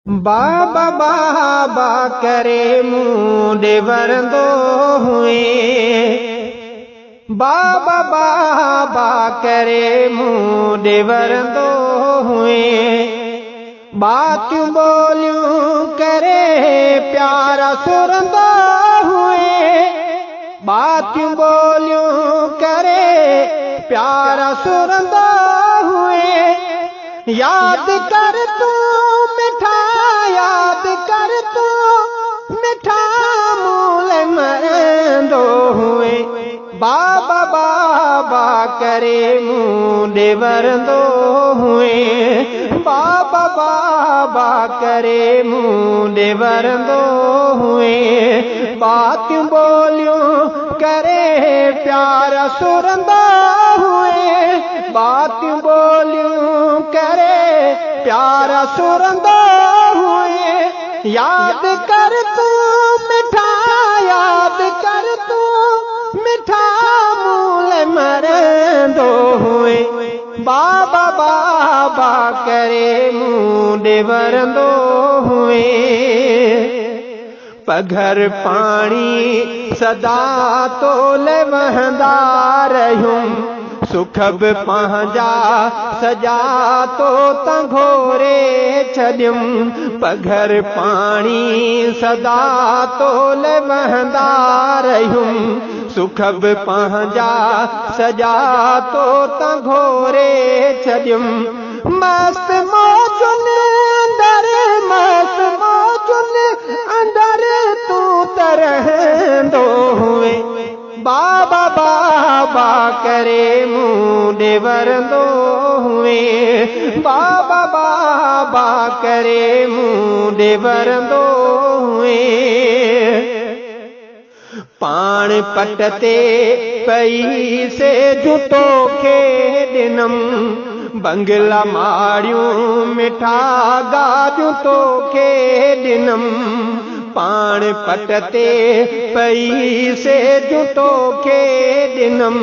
बाबा बाबा करे मुंडे वरंदो हुए। बाबा बाबा करे मुंडे वरंदो हुए। बातियूं बोलियूं करे प्यारा सुरंदो हुए। बातियूं बोलियूं करे प्यारा सुरंदो हुए। याद कर तू मिठा, याद कर तू मिठा मूल मरंदो हुए। बाबा बाबा करे मुंडे वरंदो हुए। बाबा बाबा करे मुंडे वरंदो हुए। बातियूं बोलियूं करे प्यारा सुरंदो हुए। बातियूं बोलियूं करे प्यारा सुरंदो हुए। याद कर तू मिठा, याद कर तू मिठा मूल मरंदो हुए। बाबा बाबा करे मुंडे वरंदो हुए। पघर पाणी सदा तोले वहंदा रहियूं। सुख बि पंहिंजा सजा तो तंघोरे छॾियुम। पघर पाणी सदा तोले वहंदा रहियूं। सुख बि पंहिंजा सजा तो तंघोरे छॾियुम। मस्त मौजुनि अंदर, मस्त मौजुनि अंदर तू तरहंदो हुए। बाबा बाबा करे मुंडे वरंदो हुए। बाबा बाबा करे मुंडे वरंदो हुए। पाण पट ते पई से जुतो खे ॾिनम। बंगला माड़ियूं मिठा गाजूं तोखे ॾिनम। पाण पट ते पई से जुतो खे ॾिनम।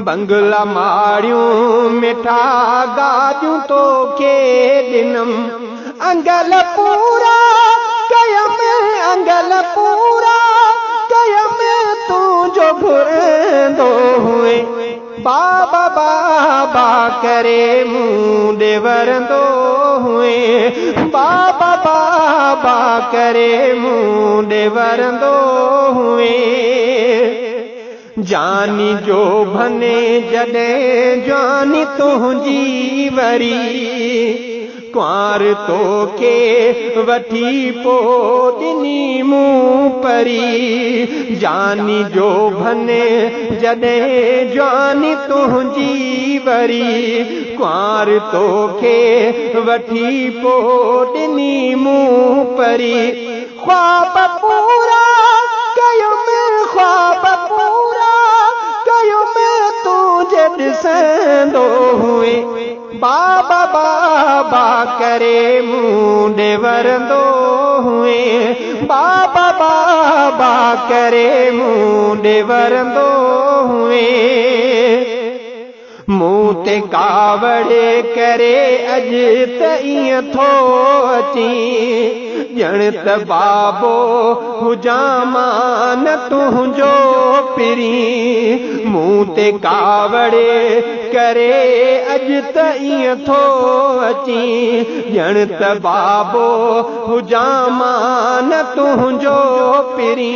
बंगला माड़ियूं मिठा गाजूं तोखे ॾिनम। अंगल पूरा कयम, अंगल पूरा कयम तुंहिंजो घुरंदो हुए। बाबा बाबा करे मुंडे वरंदो हुए। बाबा बाबा करे मुंडे वरंदो हुए। जानी जो भने जॾहिं जानी तुंहिंजी वरी। कुंवार तोखे वठी पोइ ॾिनी मूं परी। जानी जो भने जॾहिं जानी तुंहिंजी वरी। कुंवार तोखे वठी पोइ ॾिनी मूं परी। ख्वाब पूरा कयुम, ख्वाब पूरा कयुम तुंहिंजे ॾिसंदो हुए। बाबा बाबा करे मुंडे वरंदो हुए। बाबा बाबा करे मुंडे वरंदो हुए। मूं ते कावड़े करे अॼु त ईअं थो अची। ॼण त बाबो हुजां मां न तुंहिंजो पिरी। मूं ते कावड़े करे अॼु त ईअं थो अची। ॼण त बाबो हुजां मां न तुंहिंजो पिरी।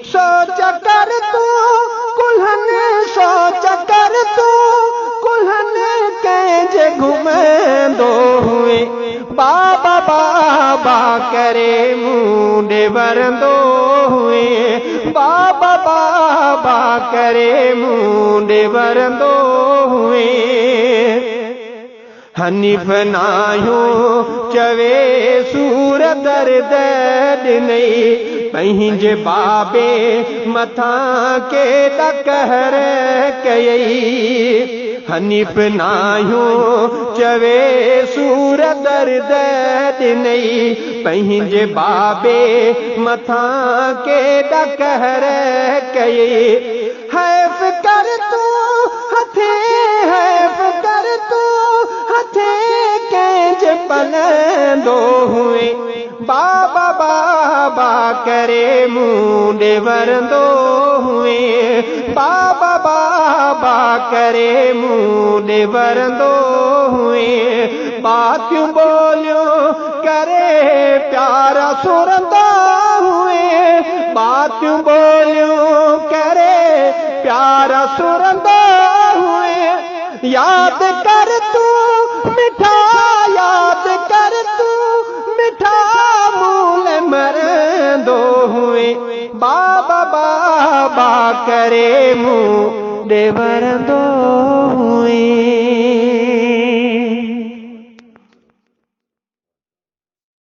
सोच कर तू कुल्हनि, सोच कर तू कुल्हनि कंहिंजे घुमंदो हुए। बाबा बाबा करे मुंडे वरंदो हुए। बाबा बाबा करे मुंडे वरंदो हुए। हनीफ नाहियो चवे सूर दर्द ॾिनई। पंहिंजे बाबे मथां केॾा कहर कयई। हनीफ नाहियो चवे सूर दर्द ॾिनई। पंहिंजे बाबे मथां केॾा कहर कयई। हैफ़ कर तू हथे, हैफ़ कर तू हथे कंहिंजे पलंदो हुए। बाबा बाबा करे मुंडे वरंदो हुए बाबा बाबा करे मुंडे वरंदो हुए बातियूं बोलियो करे प्यारा सुरंदा हुए बातियूं बोलियो करे प्यारा सुरंदा हुए याद कर तू मिठा याद कर तू मिठा मूल मरंदो हुए बाबा बाबा करे मुंडे वरंदो हुए।